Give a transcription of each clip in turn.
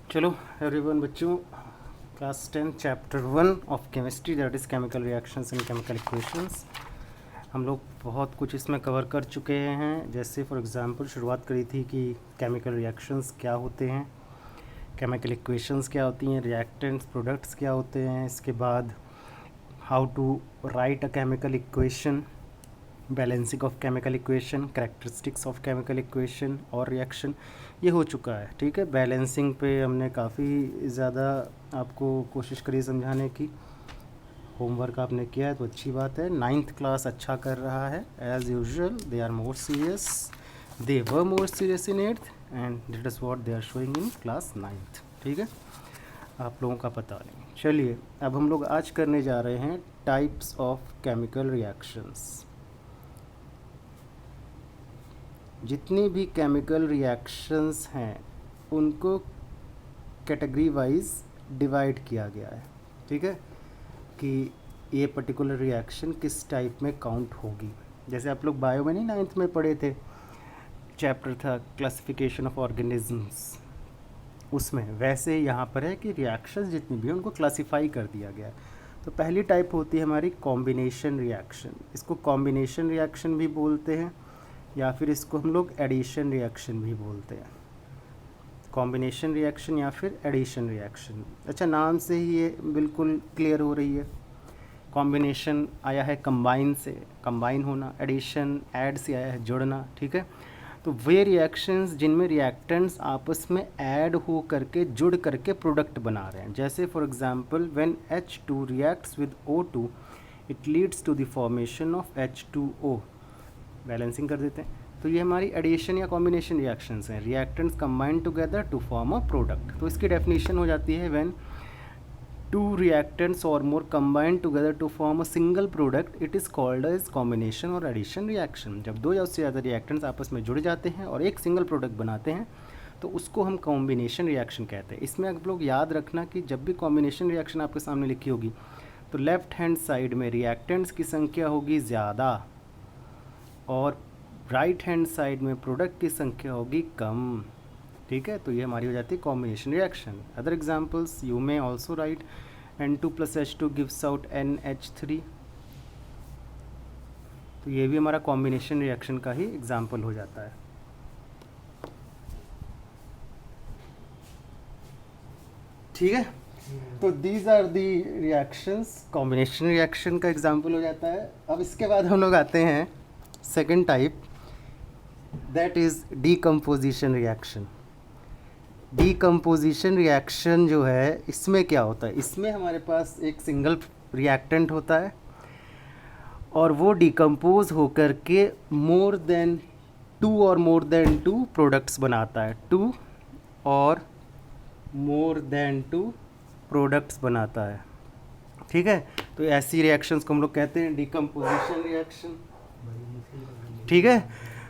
चलो एवरीवन बच्चों, class 10 chapter 1 of chemistry that is chemical reactions and chemical equations. हम लोग बहुत कुछ इसमें कवर कर चुके हैं। जैसे फॉर एग्जांपल शुरुआत करी थी कि केमिकल रिएक्शंस क्या होते हैं, केमिकल इक्वेशंस क्या होती हैं, रिएक्टेंट्स प्रोडक्ट्स क्या होते हैं। इसके बाद how to write a chemical equation, balancing of chemical equation, characteristics of chemical equation और रिएक्शन, ये हो चुका है। ठीक है, बैलेंसिंग पे हमने काफ़ी ज़्यादा आपको कोशिश करी समझाने की। होमवर्क आपने किया है तो अच्छी बात है। 9th क्लास अच्छा कर रहा है as usual. They are more serious, they were more serious in 8th and that is what they are showing in class 9th। ठीक है, आप लोगों का पता नहीं। चलिए अब हम लोग आज करने जा रहे हैं टाइप्स ऑफ केमिकल रिएक्शंस। जितनी भी केमिकल रिएक्शंस हैं उनको कैटेगरी वाइज डिवाइड किया गया है। ठीक है, कि ये पर्टिकुलर रिएक्शन किस टाइप में काउंट होगी। जैसे आप लोग बायो में नहीं 9th में पढ़े थे, चैप्टर था क्लासिफिकेशन ऑफ ऑर्गेनिजम्स, उसमें वैसे यहाँ पर है कि रिएक्शंस जितनी भी हैं उनको क्लासिफाई कर दिया गया है। तो पहली टाइप होती है हमारी कॉम्बिनेशन रिएक्शन। इसको कॉम्बिनेशन रिएक्शन भी बोलते हैं या फिर इसको हम लोग एडिशन रिएक्शन भी बोलते हैं। कॉम्बिनेशन रिएक्शन या फिर एडिशन रिएक्शन। अच्छा, नाम से ही ये बिल्कुल क्लियर हो रही है। कॉम्बिनेशन आया है कंबाइन से, कंबाइन होना। एडिशन ऐड से आया है, जुड़ना। ठीक है, तो वे रिएक्शंस जिनमें रिएक्टेंट्स आपस में ऐड हो करके जुड़ करके प्रोडक्ट बना रहे हैं। जैसे for example when H2 reacts with O2 it leads to the formation of H2O। Balancing कर देते हैं, तो ये हमारी एडिशन या कॉम्बिनेशन रिएक्शंस हैं। Reactants combine together to form a product. तो इसकी डेफिनेशन हो जाती है when two reactants or more combine together to form a single product it is called as combination or addition reaction. जब दो या उससे ज़्यादा रिएक्टेंट्स आपस में जुड़ जाते हैं और एक सिंगल प्रोडक्ट बनाते हैं तो उसको हम कॉम्बिनेशन रिएक्शन कहते हैं। इसमें आप लोग याद रखना कि जब भी कॉम्बिनेशन रिएक्शन आपके सामने लिखी होगी तो लेफ्ट हैंड साइड में रिएक्टेंट्स की संख्या होगी ज़्यादा और राइट हैंड साइड में प्रोडक्ट की संख्या होगी कम। ठीक है, तो ये हमारी हो जाती है combination reaction. Other examples you may also right N2 + H2 gives out NH3। तो ये भी हमारा कॉम्बिनेशन रिएक्शन का ही एग्जांपल हो जाता है। ठीक है, तो these are the reactions. Combination reaction का एग्जांपल हो जाता है। अब इसके बाद हम लोग आते हैं second type, that is decomposition reaction. Decomposition reaction जो है इसमें क्या होता है, इसमें हमारे पास एक सिंगल रिएक्टेंट होता है और वो डिकम्पोज होकर के मोर देन टू प्रोडक्ट्स बनाता है। 2 और मोर देन 2 प्रोडक्ट्स बनाता है। ठीक है, तो ऐसी रिएक्शंस को हम लोग कहते हैं डीकम्पोजिशन रिएक्शन। ठीक है,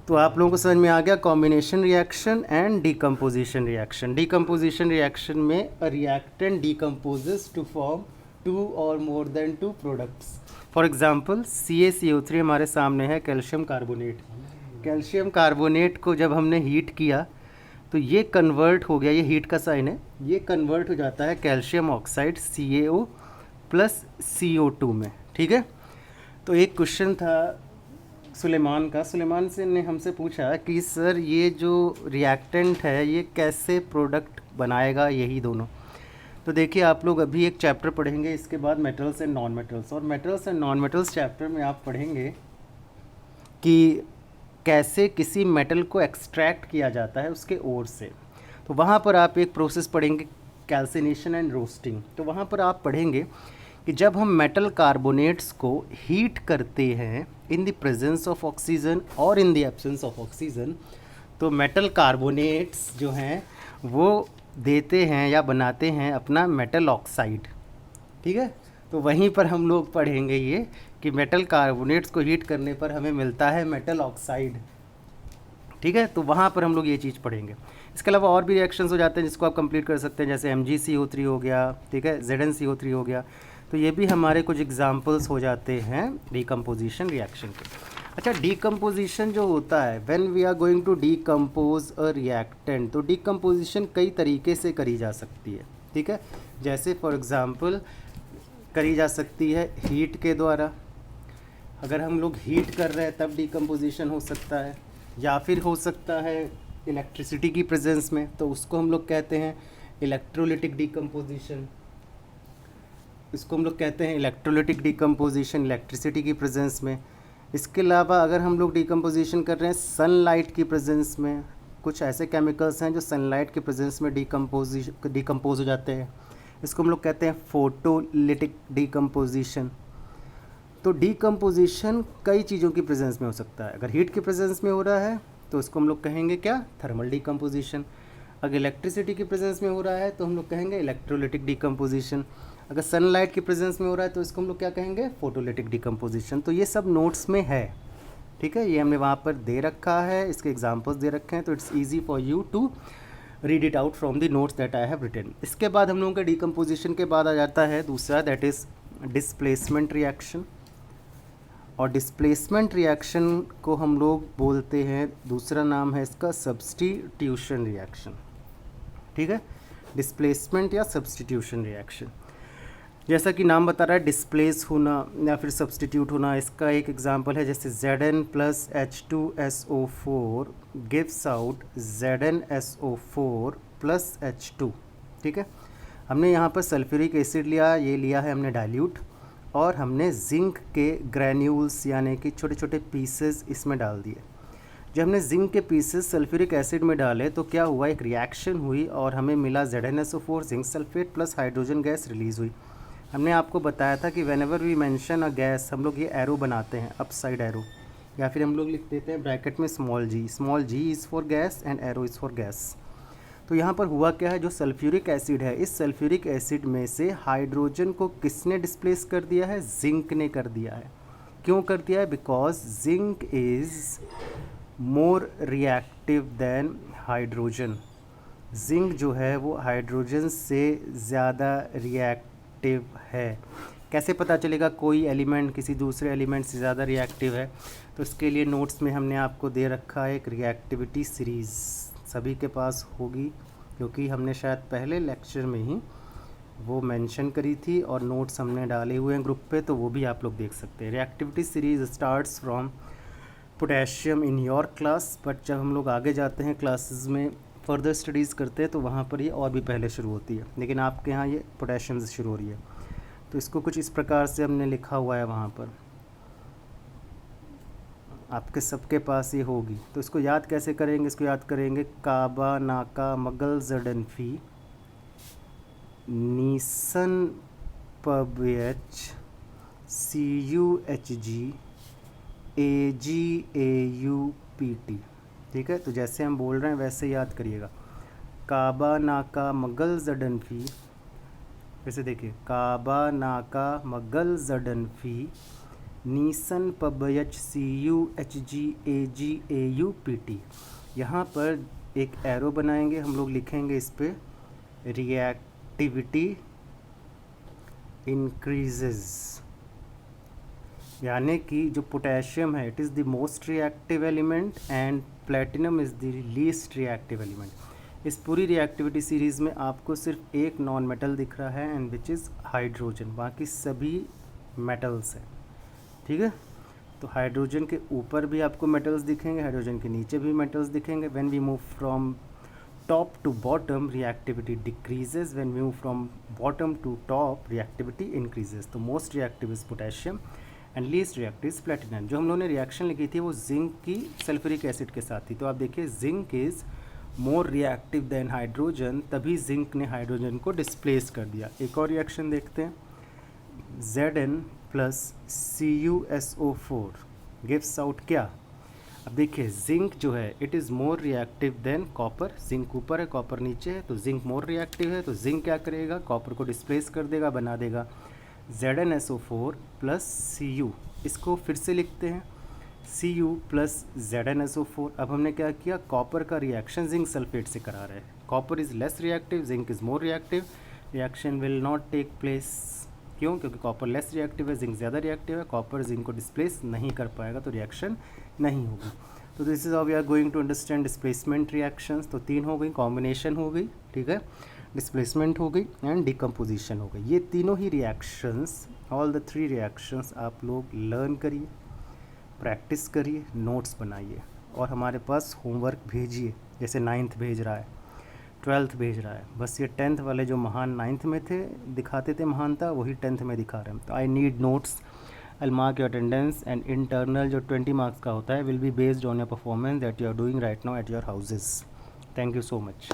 तो आप लोगों को समझ में आ गया combination reaction and decomposition reaction. Decomposition reaction में a reactant decomposes to form 2 और more than 2 products. For example CaCO3 हमारे सामने है, कैल्शियम कार्बोनेट। कैल्शियम कार्बोनेट को जब हमने हीट किया तो ये कन्वर्ट हो गया, ये हीट का साइन है, ये कन्वर्ट हो जाता है कैल्शियम ऑक्साइड CaO + CO2 में। ठीक है, तो एक क्वेश्चन था सुलेमान का। सुलेमान से ने हमसे पूछा कि सर ये जो रिएक्टेंट है ये कैसे प्रोडक्ट बनाएगा, यही दोनों। तो देखिए आप लोग अभी एक चैप्टर पढ़ेंगे, इसके बाद मेटल्स एंड नॉन मेटल्स, और metals and non metals chapter में आप पढ़ेंगे कि कैसे किसी मेटल को एक्सट्रैक्ट किया जाता है उसके ओर से। तो वहाँ पर आप एक प्रोसेस पढ़ेंगे, कैल्सिनेशन एंड रोस्टिंग। तो वहाँ पर आप पढ़ेंगे कि जब हम मेटल कार्बोनेट्स को हीट करते हैं in the presence of oxygen or in the absence of oxygen, तो मेटल कार्बोनेट्स जो हैं वो देते हैं या बनाते हैं अपना मेटल ऑक्साइड। ठीक है, तो वहीं पर हम लोग पढ़ेंगे ये कि मेटल कार्बोनेट्स को हीट करने पर हमें मिलता है मेटल ऑक्साइड। ठीक है, तो वहाँ पर हम लोग ये चीज़ पढ़ेंगे। इसके अलावा और भी रिएक्शंस हो जाते हैं जिसको आप कंप्लीट कर सकते हैं, जैसे MgCO3 हो गया, ठीक है, ZnCO3 हो गया। तो ये भी हमारे कुछ एग्जांपल्स हो जाते हैं डीकम्पोजिशन रिएक्शन के। अच्छा, डीकम्पोजिशन जो होता है, when we are going to decompose a reactant, तो डीकम्पोजिशन कई तरीके से करी जा सकती है, ठीक है। जैसे फॉर एग्जांपल करी जा सकती है हीट के द्वारा, अगर हम लोग हीट कर रहे हैं तब डीकम्पोजिशन हो सकता है, या फिर हो सकता है इलेक्ट्रिसिटी की प्रेजेंस में, तो उसको हम लोग कहते हैं इलेक्ट्रोलिटिक डीकम्पोजिशन। इसको हम लोग कहते हैं इलेक्ट्रोलिटिक डीकम्पोजिशन इलेक्ट्रिसिटी की प्रेजेंस में। इसके अलावा अगर हम लोग डीकम्पोजिशन कर रहे हैं सनलाइट की प्रेजेंस में, कुछ ऐसे केमिकल्स हैं जो सनलाइट की प्रेजेंस में डीकम्पोज हो जाते हैं, इसको हम लोग कहते हैं फोटोलिटिक डीकम्पोजिशन। तो डीकम्पोजिशन कई चीज़ों की प्रेजेंस में हो सकता है। अगर हीट की प्रेजेंस में हो रहा है तो इसको हम लोग कहेंगे क्या, थर्मल डीकम्पोजिशन। अगर इलेक्ट्रिसिटी की प्रेजेंस में हो रहा है तो हम लोग कहेंगे इलेक्ट्रोलिटिक डीकम्पोजिशन। अगर सनलाइट की प्रेजेंस में हो रहा है तो इसको हम लोग क्या कहेंगे, फोटोलिटिक डीकम्पोजिशन। तो ये सब नोट्स में है, ठीक है, ये हमने वहाँ पर दे रखा है, इसके एग्जांपल्स दे रखे हैं, तो it's easy for you to read it out from the notes that I have written. इसके बाद हम लोगों का डीकम्पोजिशन के बाद आ जाता है दूसरा, दैट इज़ डिस्प्लेसमेंट रिएक्शन। और डिस्प्लेसमेंट रिएक्शन को हम लोग बोलते हैं, दूसरा नाम है इसका सब्स्टिट्यूशन रिएक्शन, ठीक है, डिस्प्लेसमेंट या सब्स्टिट्यूशन रिएक्शन। जैसा कि नाम बता रहा है डिस्प्लेस होना या फिर सब्स्टिट्यूट होना, इसका एक एग्जांपल है जैसे Zn plus H2SO4 gives out ZnSO4 plus H2, ठीक है। हमने यहाँ पर सल्फ्यूरिक एसिड लिया, ये लिया है हमने डाइल्यूट, और हमने जिंक के ग्रैन्यूल्स यानी कि छोटे छोटे पीसेस इसमें डाल दिए। जब हमने जिंक के पीसेस सल्फ्यूरिक एसिड में डाले तो क्या हुआ, एक रिएक्शन हुई और हमें मिला ZnSO4 zinc sulphate plus hydrogen gas release हुई। हमने आपको बताया था कि whenever we mention a gas, हम लोग ये एरो बनाते हैं, अपसाइड एरो, या फिर हम लोग लिख देते हैं ब्रैकेट में small G is for gas and arrow is for gas. तो यहाँ पर हुआ क्या है, जो सल्फ्यूरिक एसिड है, इस सल्फ्यूरिक एसिड में से हाइड्रोजन को किसने डिस्प्लेस कर दिया है, जिंक ने कर दिया है। क्यों कर दिया है, because zinc is more reactive than hydrogen. Zinc जो है वो हाइड्रोजन से ज़्यादा रिएक्टिव है। कैसे पता चलेगा कोई एलिमेंट किसी दूसरे एलिमेंट से ज़्यादा रिएक्टिव है, तो इसके लिए नोट्स में हमने आपको दे रखा है एक रिएक्टिविटी सीरीज़, सभी के पास होगी क्योंकि हमने शायद पहले लेक्चर में ही वो मेंशन करी थी और नोट्स हमने डाले हुए हैं ग्रुप पे, तो वो भी आप लोग देख सकते हैं। Reactivity series starts from potassium in your class, but जब हम लोग आगे जाते हैं क्लासेस में फर्दर स्टडीज़ करते हैं तो वहाँ पर ये और भी पहले शुरू होती है, लेकिन आपके यहाँ ये पोटेशियम से शुरू हो रही है। तो इसको कुछ इस प्रकार से हमने लिखा हुआ है वहाँ पर, आपके सबके पास ये होगी। तो इसको याद कैसे करेंगे, इसको याद करेंगे काबा नाका मगल जडनफी नीसन पबएच CUHG AGAUPT, ठीक है। तो जैसे हम बोल रहे हैं वैसे याद करिएगा, काबा नाका मगल जडनफी, फिर से देखिए, काबा नाका मगल जडनफी नीसन पबयच CUHG AGAUPT। यहाँ पर एक एरो बनाएंगे हम लोग, लिखेंगे इस पर रिएक्टिविटी इंक्रीजेज, यानी कि जो पोटेशियम है it is the most reactive element and platinum is the least reactive element. इस पूरी रिएक्टिविटी सीरीज़ में आपको सिर्फ एक नॉन मेटल दिख रहा है एंड विच इज़ हाइड्रोजन, बाकी सभी मेटल्स हैं, ठीक है। तो हाइड्रोजन के ऊपर भी आपको मेटल्स दिखेंगे, हाइड्रोजन के नीचे भी मेटल्स दिखेंगे। When we move from top to bottom reactivity decreases, when we move from bottom to top reactivity increases. तो most reactive is potassium and least reactive is platinum. जो हम लोगों ने रिएक्शन लिखी थी वो जिंक की सल्फ्यूरिक एसिड के साथ थी, तो आप देखिए zinc is more reactive than hydrogen, तभी जिंक ने हाइड्रोजन को डिस्प्लेस कर दिया। एक और रिएक्शन देखते हैं, Zn plus CuSO4 gives out क्या, अब देखिए जिंक जो है it is more reactive than copper, zinc ऊपर है कॉपर नीचे है, तो जिंक मोर रिएक्टिव है, तो जिंक क्या करेगा, कॉपर को डिस्प्लेस कर देगा, बना देगा ZnSO4 प्लस Cu। इसको फिर से लिखते हैं Cu प्लस ZnSO4। अब हमने क्या किया, कॉपर का रिएक्शन जिंक सल्फेट से करा रहे हैं, copper is less reactive, zinc is more reactive, reaction will not take place, क्यों? क्योंकि कॉपर लेस रिएक्टिव है, जिंक ज़्यादा रिएक्टिव है, कॉपर जिंक को डिस्प्लेस नहीं कर पाएगा तो रिएक्शन नहीं होगी। तो this is how we are going to understand displacement reactions. तो 3 हो गई, कॉम्बिनेशन हो गई, ठीक है, डिस्प्लेसमेंट हो गई एंड डिकम्पोजिशन हो गई। ये तीनों ही रिएक्शंस, ऑल द 3 रिएक्शंस आप लोग लर्न करिए, प्रैक्टिस करिए, नोट्स बनाइए और हमारे पास होमवर्क भेजिए। जैसे 9th भेज रहा है, 12th भेज रहा है, बस ये 10th वाले जो महान 9th में थे, दिखाते थे महानता, वही 10th में दिखा रहे हैं। तो I need notes, I mark your attendance and internal जो 20 मार्क्स का होता है will be based on your performance that you are doing right now at your houses. Thank you so much.